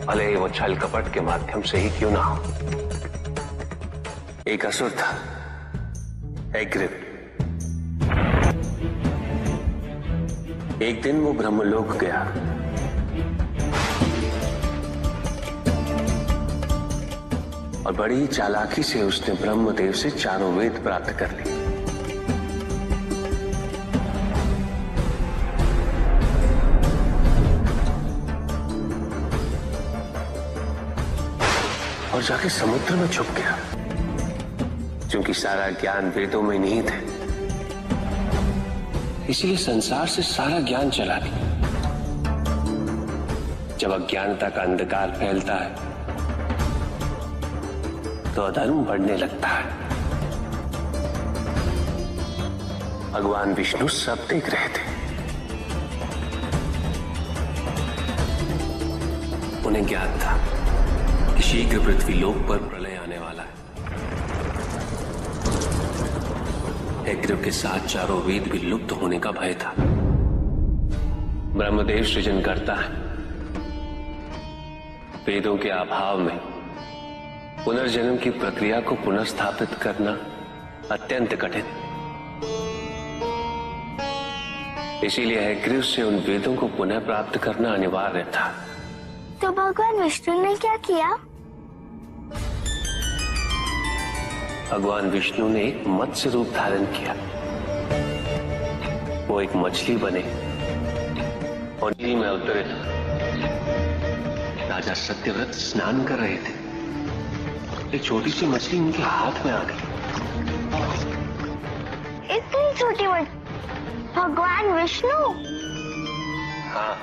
भले ही वो छल कपट के माध्यम से ही क्यों ना हो। एक असुर था, एग्रिव। एक दिन वो ब्रह्मलोक गया। और बड़ी चालाकी से उसने ब्रह्मदेव से चारों वेद प्राप्त कर लिए। और जाके समुद्र में छुप गया, क्योंकि सारा ज्ञान वेदों में निहित है। इसीलिए संसार से सारा ज्ञान चला गया। जब अज्ञानता का अंधकार फैलता है तो अधर्म बढ़ने लगता है। भगवान विष्णु सब देख रहे थे। उन्हें ज्ञात था कि शीघ्र पृथ्वी लोक पर प्रलय आने वाला है। एग्रिव के साथ चारों वेद भी लुप्त होने का भय था। ब्रह्मदेव सृजन करता है। वेदों के अभाव में पुनर्जन्म की प्रक्रिया को पुनर्स्थापित करना अत्यंत कठिन। इसीलिए एग्रिव से उन वेदों को पुनः प्राप्त करना अनिवार्य था। तो भगवान विष्णु ने क्या किया? भगवान विष्णु ने एक मत्स्य रूप धारण किया। वो एक मछली बने और नदी में उतरे। राजा सत्यव्रत स्नान कर रहे थे। एक छोटी सी मछली उनके हाथ में आ गई। इतनी छोटी मछली? भगवान विष्णु? हाँ,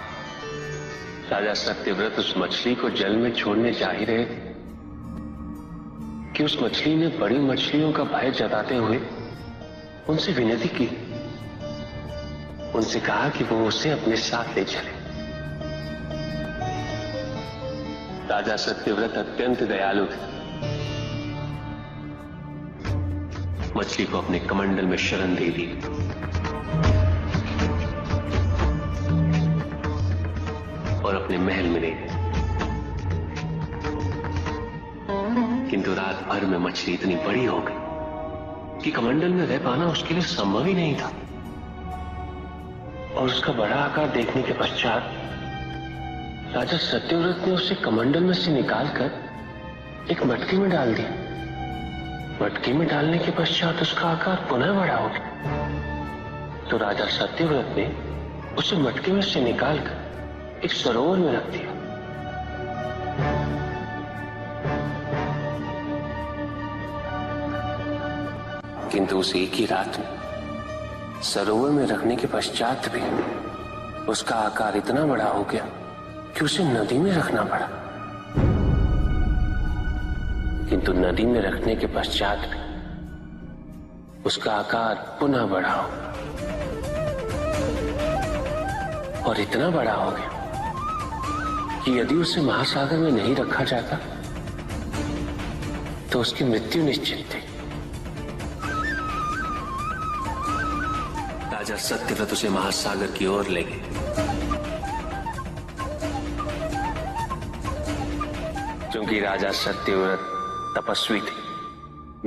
राजा सत्यव्रत उस मछली को जल में छोड़ने जा ही रहे थे कि उस मछली ने बड़ी मछलियों का भय जताते हुए उनसे विनती की। उनसे कहा कि वो उसे अपने साथ ले चले। राजा सत्यव्रत अत्यंत दयालु थे। मछली को अपने कमंडल में शरण दे दी और अपने महल में ले गए। किंतु रात भर में मछली इतनी बड़ी हो गई कि कमंडल में रह पाना उसके लिए संभव ही नहीं था। और उसका बड़ा आकार देखने के पश्चात राजा सत्यव्रत ने उसे कमंडल में से निकालकर एक मटकी में डाल दिया। मटकी में डालने के पश्चात उसका आकार पुनः बड़ा हो गया। तो राजा सत्यव्रत ने उसे मटकी में से निकालकर एक सरोवर में रख दिया। किंतु उस एक ही रात में सरोवर में रखने के पश्चात भी उसका आकार इतना बड़ा हो गया कि उसे नदी में रखना पड़ा। किंतु नदी में रखने के पश्चात भी उसका आकार पुनः बड़ा हो और इतना बड़ा हो गया कि यदि उसे महासागर में नहीं रखा जाता तो उसकी मृत्यु निश्चित थी। राजा सत्यव्रत उसे महासागर की ओर ले गए। क्योंकि राजा सत्यव्रत तपस्वी थे,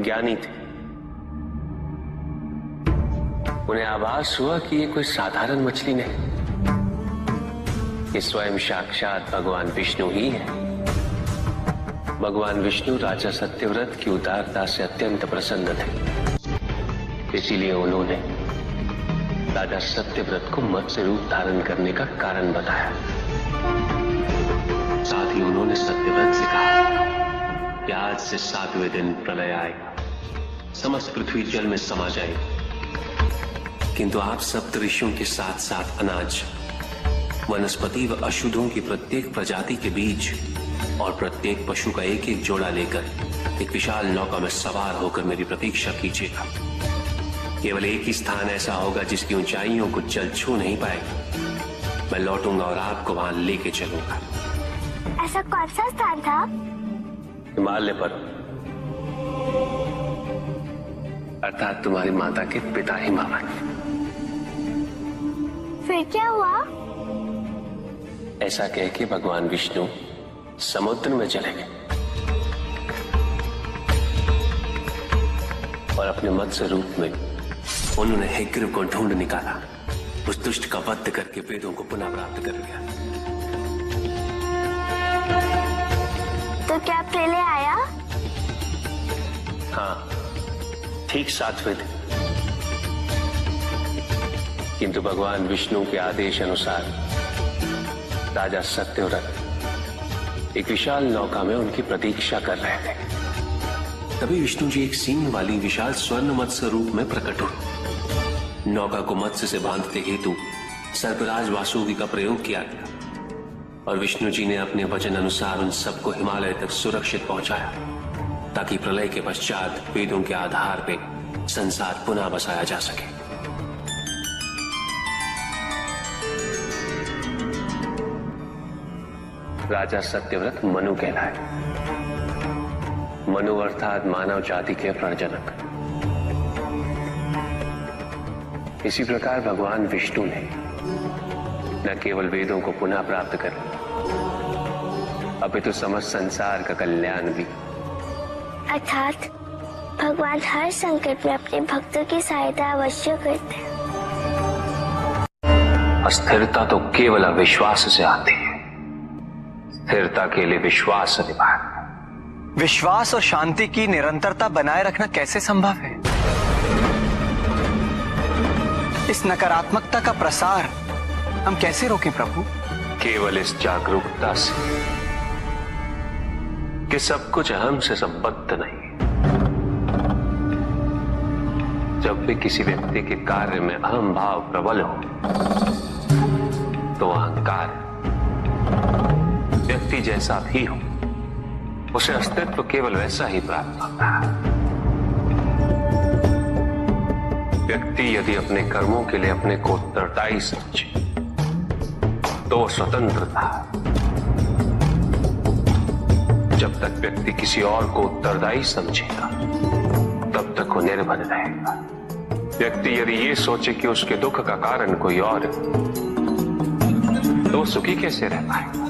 ज्ञानी थे, उन्हें आभास हुआ कि ये कोई साधारण मछली नहीं, ये स्वयं साक्षात भगवान विष्णु ही है। भगवान विष्णु राजा सत्यव्रत की उदारता से अत्यंत प्रसन्न थे। इसीलिए उन्होंने राजा सत्यव्रत को मत्स्य रूप धारण करने का कारण बताया। साथ ही उन्होंने सत्यव्रत से कहा कि आज से 7वें दिन प्रलय आएगा, समस्त पृथ्वी जल में समा जाएगी। किंतु आप सप्त ऋषियों के साथ साथ अनाज, वनस्पति व अशुद्धों की प्रत्येक प्रजाति के बीज और प्रत्येक पशु का एक एक जोड़ा लेकर एक विशाल नौका में सवार होकर मेरी प्रतीक्षा कीजिएगा। केवल एक ही स्थान ऐसा होगा जिसकी ऊंचाइयों को जल छू नहीं पाएगा। मैं लौटूंगा और आपको वहां लेके चलूंगा। ऐसा कौन सा स्थान था? हिमालय पर्वत, अर्थात तुम्हारी माता के पिता हिमावत। फिर क्या हुआ? ऐसा कह के भगवान विष्णु समुद्र में चले गए और अपने मत्स्य रूप में उन्होंने हिग्रीव को ढूंढ निकाला। उस दुष्ट का वध करके वेदों को पुनः प्राप्त कर लिया। तो क्या प्रलय आया? हाँ, ठीक 7वें दिन। किंतु भगवान विष्णु के आदेश अनुसार राजा सत्यव्रत एक विशाल नौका में उनकी प्रतीक्षा कर रहे थे। तभी विष्णु जी एक सींग वाली विशाल स्वर्ण मत्स्य रूप में प्रकट हुए। नौका को मत्स्य से बांधते हेतु सर्पराज वासुकी का प्रयोग किया गया और विष्णु जी ने अपने वचन अनुसार उन सबको हिमालय तक सुरक्षित पहुंचाया, ताकि प्रलय के पश्चात वेदों के आधार पर संसार पुनः बसाया जा सके। राजा सत्यव्रत मनु कहलाए। मनु अर्थात मानव जाति के प्रणजनक। इसी प्रकार भगवान विष्णु ने न केवल वेदों को पुनः प्राप्त कर लिया, अपितु समस्त संसार का कल्याण भी। अर्थात भगवान हर संकट में अपने भक्तों की सहायता अवश्य करते हैं। अस्थिरता तो केवल अविश्वास से आती है। स्थिरता के लिए विश्वास अनिवार्य। विश्वास और शांति की निरंतरता बनाए रखना कैसे संभव है? इस नकारात्मकता का प्रसार हम कैसे रोकें प्रभु? केवल इस जागरूकता से कि सब कुछ अहम से संबद्ध नहीं। जब भी किसी व्यक्ति के कार्य में अहम भाव प्रबल हो तो अहंकार व्यक्ति जैसा भी हो, उसे अस्तित्व केवल वैसा ही प्राप्त होता है। व्यक्ति यदि अपने कर्मों के लिए अपने को उत्तरदायी समझे तो स्वतंत्र था। जब तक व्यक्ति किसी और को उत्तरदायी समझेगा तब तक वो निर्भर रहेगा। व्यक्ति यदि ये सोचे कि उसके दुख का कारण कोई और है तो सुखी कैसे रह पाएगा?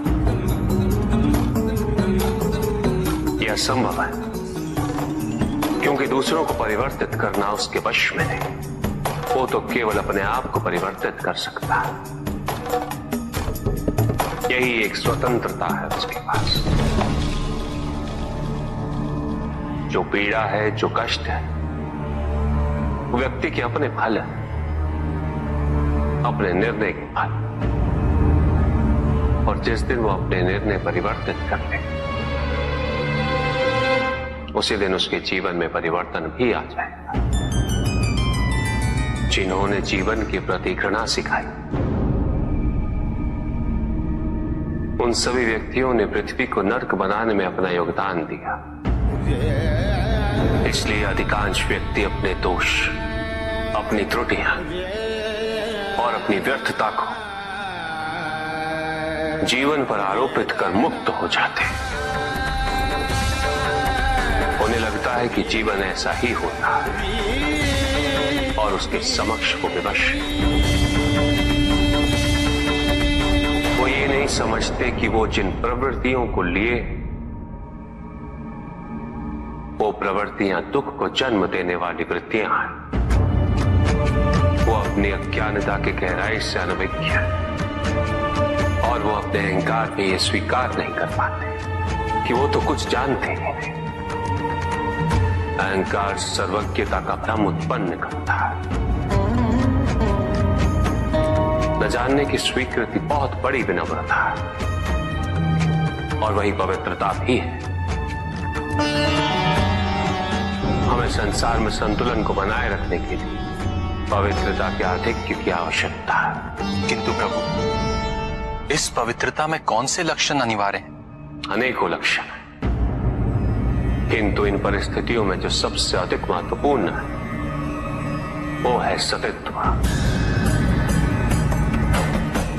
यह असंभव है, क्योंकि दूसरों को परिवर्तित करना उसके वश में नहीं। वो तो केवल अपने आप को परिवर्तित कर सकता है। यही एक स्वतंत्रता है उसके पास। जो पीड़ा है, जो कष्ट है, वो व्यक्ति के अपने फल है, अपने निर्णय के फल। और जिस दिन वो अपने निर्णय परिवर्तित कर ले, उसी दिन उसके जीवन में परिवर्तन भी आ जाएगा। जिन्होंने जीवन के प्रति घृणा सिखाई, उन सभी व्यक्तियों ने पृथ्वी को नर्क बनाने में अपना योगदान दिया। इसलिए अधिकांश व्यक्ति अपने दोष, अपनी त्रुटियां और अपनी व्यर्थता को जीवन पर आरोपित कर मुक्त हो जाते हैं। उन्हें लगता है कि जीवन ऐसा ही होता है और उसके समक्ष वो विवश। वो ये नहीं समझते कि वो जिन प्रवृत्तियों को लिए, वो प्रवृत्तियां दुख को जन्म देने वाली वृत्तियां हैं। वो अपनी अज्ञानता के गहराई से अनभिज्ञ है और वो अपने अहंकार में ये स्वीकार नहीं कर पाते कि वो तो कुछ जानते ही नहीं। अहंकार सर्वज्ञता का भ्रम उत्पन्न करता है। न जानने की स्वीकृति बहुत बड़ी विनम्रता है और वही पवित्रता भी है। हमें संसार में संतुलन को बनाए रखने के लिए पवित्रता के आधिक्य की आवश्यकता है। किंतु प्रभु, इस पवित्रता में कौन से लक्षण अनिवार्य हैं? अनेकों लक्षण हैं, किंतु इन परिस्थितियों में जो सबसे अधिक महत्वपूर्ण है वो है सतित्व।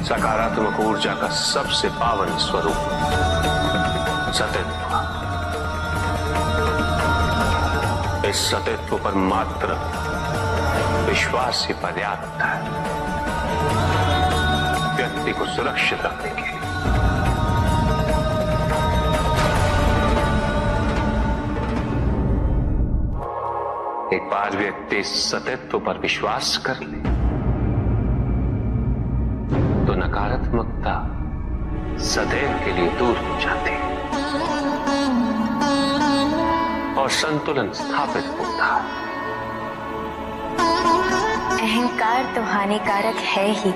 सकारात्मक ऊर्जा का सबसे पावन स्वरूप सतित्व। इस सतित्व पर मात्र विश्वास ही पर्याप्त है व्यक्ति को सुरक्षित रखने के लिए। एक बार व्यक्ति सतित्व पर विश्वास कर ले तो नकारात्मकता सदैव के लिए दूर हो जाती है और संतुलन स्थापित होता है। अहंकार तो हानिकारक है ही,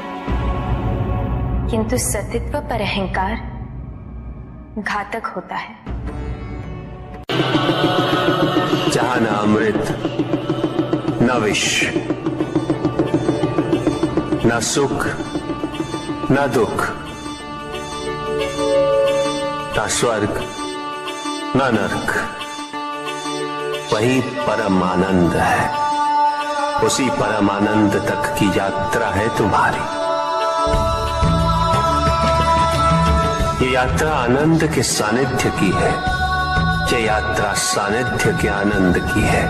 किंतु सतित्व पर अहंकार घातक होता है। जहां न अमृत न विष, न सुख न दुख, न स्वर्ग न नरक, वही परम आनंद है। उसी परम आनंद तक की यात्रा है तुम्हारी। ये यात्रा आनंद के सानिध्य की है, ये यात्रा सानिध्य के आनंद की है।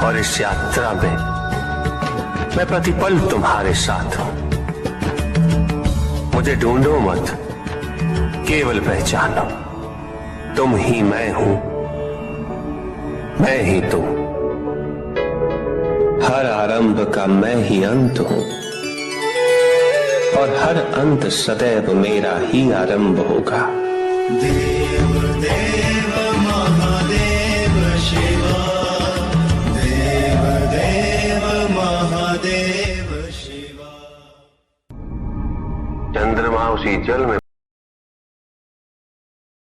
और इस यात्रा में मैं प्रतिपल तुम्हारे साथ हूं। मुझे ढूंढो मत, केवल पहचानो तुम ही मैं हूं, मैं ही तुम। हर आरंभ का मैं ही अंत हूं और हर अंत सदैव मेरा ही आरंभ होगा। देव देव महादेव शिवा, देव देव महादेव शिवा। चंद्रमा उसी जल में